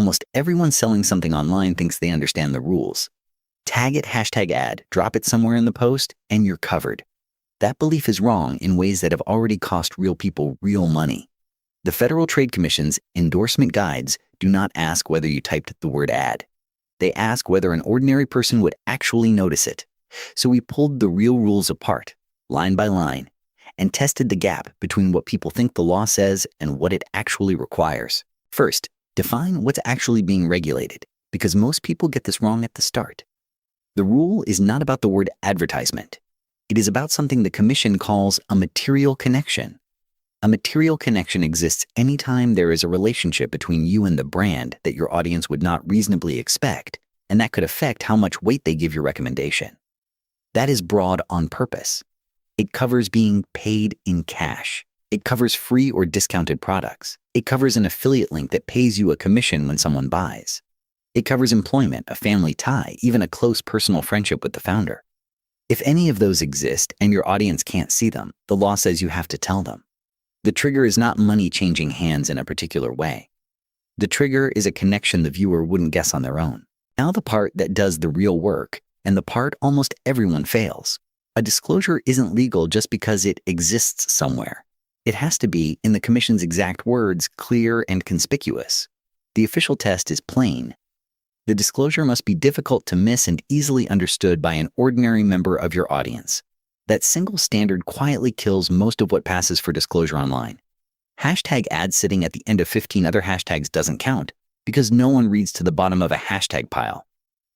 Almost everyone selling something online thinks they understand the rules. Tag it #ad, drop it somewhere in the post, and you're covered. That belief is wrong in ways that have already cost real people real money. The Federal Trade Commission's endorsement guides do not ask whether you typed the word ad. They ask whether an ordinary person would actually notice it. So we pulled the real rules apart, line by line, and tested the gap between what people think the law says and what it actually requires. First, define what's actually being regulated, because most people get this wrong at the start. The rule is not about the word advertisement. It is about something the Commission calls a material connection. A material connection exists anytime there is a relationship between you and the brand that your audience would not reasonably expect, and that could affect how much weight they give your recommendation. That is broad on purpose. It covers being paid in cash. It covers free or discounted products. It covers an affiliate link that pays you a commission when someone buys. It covers employment, a family tie, even a close personal friendship with the founder. If any of those exist and your audience can't see them, the law says you have to tell them. The trigger is not money changing hands in a particular way. The trigger is a connection the viewer wouldn't guess on their own. Now the part that does the real work, and the part almost everyone fails. A disclosure isn't legal just because it exists somewhere. It has to be, in the Commission's exact words, clear and conspicuous. The official test is plain. The disclosure must be difficult to miss and easily understood by an ordinary member of your audience. That single standard quietly kills most of what passes for disclosure online. #ad sitting at the end of 15 other hashtags doesn't count, because no one reads to the bottom of a hashtag pile.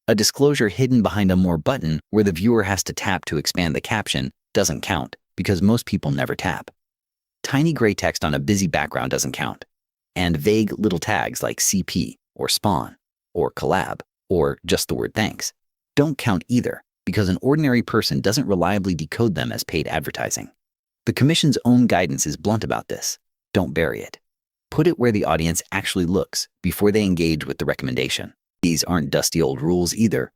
A disclosure hidden behind a more button where the viewer has to tap to expand the caption doesn't count, because most people never tap. Tiny gray text on a busy background doesn't count. And vague little tags like CP, or spawn, or collab, or just the word thanks don't count either, because an ordinary person doesn't reliably decode them as paid advertising. The Commission's own guidance is blunt about this. Don't bury it. Put it where the audience actually looks before they engage with the recommendation. These aren't dusty old rules either.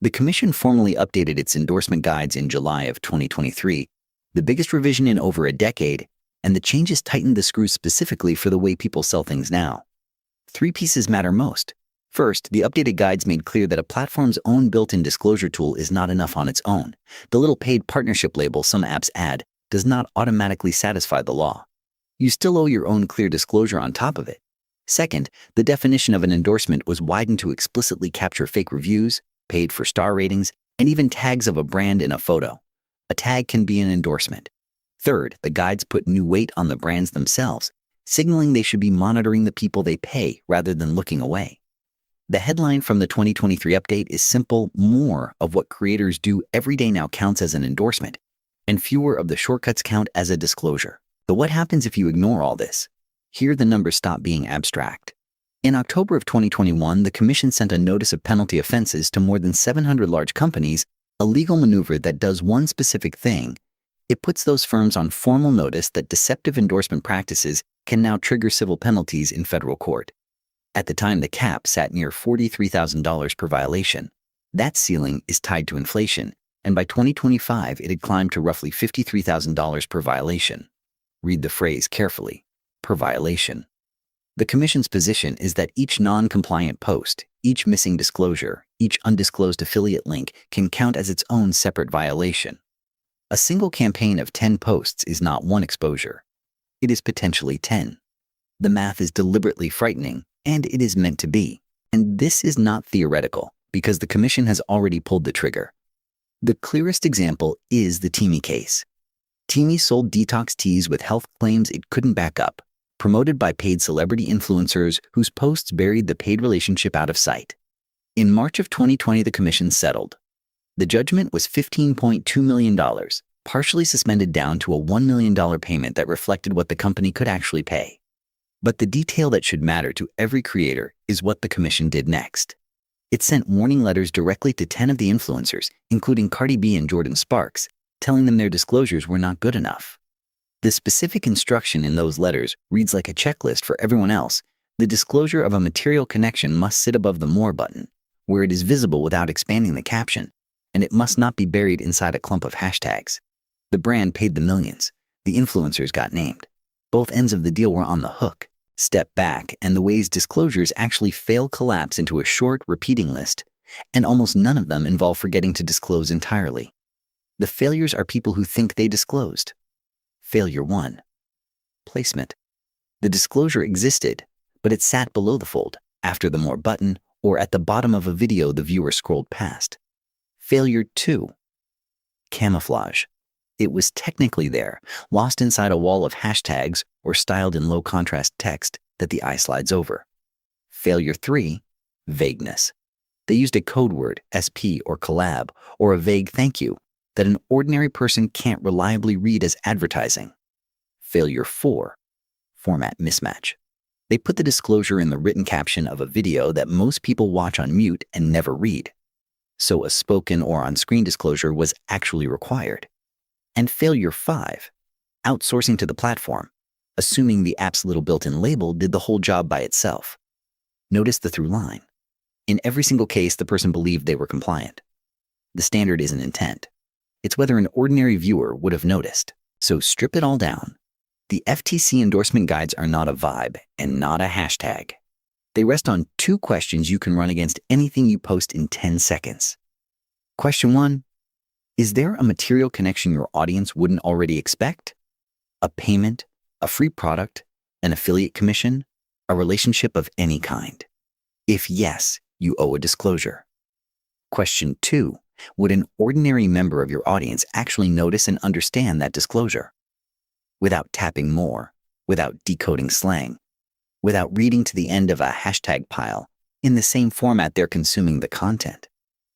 The Commission formally updated its endorsement guides in July of 2023, the biggest revision in over a decade, and the changes tightened the screws specifically for the way people sell things now. 3 pieces matter most. First, the updated guides made clear that a platform's own built-in disclosure tool is not enough on its own. The little paid partnership label some apps add does not automatically satisfy the law. You still owe your own clear disclosure on top of it. Second, the definition of an endorsement was widened to explicitly capture fake reviews, paid for star ratings, and even tags of a brand in a photo. A tag can be an endorsement. Third, the guides put new weight on the brands themselves, signaling they should be monitoring the people they pay rather than looking away. The headline from the 2023 update is simple: more of what creators do every day now counts as an endorsement, and fewer of the shortcuts count as a disclosure. But what happens if you ignore all this? Here the numbers stop being abstract. In October of 2021, the Commission sent a notice of penalty offenses to more than 700 large companies, a legal maneuver that does one specific thing. It puts those firms on formal notice that deceptive endorsement practices can now trigger civil penalties in federal court. At the time, the cap sat near $43,000 per violation. That ceiling is tied to inflation, and by 2025, it had climbed to roughly $53,000 per violation. Read the phrase carefully: per violation. The Commission's position is that each non-compliant post, each missing disclosure, each undisclosed affiliate link can count as its own separate violation. A single campaign of 10 posts is not one exposure. It is potentially 10. The math is deliberately frightening, and it is meant to be. And this is not theoretical, because the Commission has already pulled the trigger. The clearest example is the Teami case. Teami sold detox teas with health claims it couldn't back up, promoted by paid celebrity influencers whose posts buried the paid relationship out of sight. In March of 2020, the Commission settled. The judgment was $15.2 million, partially suspended down to a $1 million payment that reflected what the company could actually pay. But the detail that should matter to every creator is what the Commission did next. It sent warning letters directly to 10 of the influencers, including Cardi B and Jordan Sparks, telling them their disclosures were not good enough. The specific instruction in those letters reads like a checklist for everyone else. The disclosure of a material connection must sit above the More button, where it is visible without expanding the caption, and it must not be buried inside a clump of hashtags. The brand paid the millions. The influencers got named. Both ends of the deal were on the hook. Step back, and the ways disclosures actually fail collapse into a short, repeating list, and almost none of them involve forgetting to disclose entirely. The failures are people who think they disclosed. Failure 1. Placement. The disclosure existed, but it sat below the fold, after the More button, or at the bottom of a video the viewer scrolled past. Failure 2. Camouflage. It was technically there, lost inside a wall of hashtags or styled in low-contrast text that the eye slides over. Failure 3. Vagueness. They used a code word, SP or collab, or a vague thank you that an ordinary person can't reliably read as advertising. Failure 4. Format mismatch. They put the disclosure in the written caption of a video that most people watch on mute and never read. So a spoken or on-screen disclosure was actually required. And failure 5. Outsourcing to the platform, assuming the app's little built-in label did the whole job by itself. Notice the through line. In every single case, the person believed they were compliant. The standard isn't intent. It's whether an ordinary viewer would have noticed. So strip it all down. The FTC endorsement guides are not a vibe and not a hashtag. They rest on 2 questions you can run against anything you post in 10 seconds. Question 1. Is there a material connection your audience wouldn't already expect? A payment, a free product, an affiliate commission, a relationship of any kind? If yes, you owe a disclosure. Question 2. Would an ordinary member of your audience actually notice and understand that disclosure? Without tapping more, without decoding slang, without reading to the end of a hashtag pile, in the same format they're consuming the content.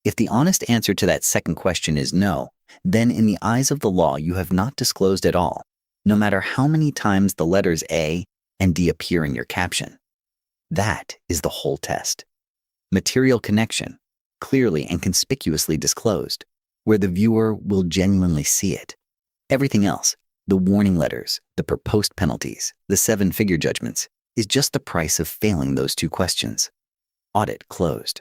If the honest answer to that second question is no, then in the eyes of the law you have not disclosed at all, no matter how many times the letters A and D appear in your caption. That is the whole test. Material connection, clearly and conspicuously disclosed, where the viewer will genuinely see it. Everything else, the warning letters, the per post penalties, the 7-figure judgments, is just the price of failing those 2 questions. Audit closed.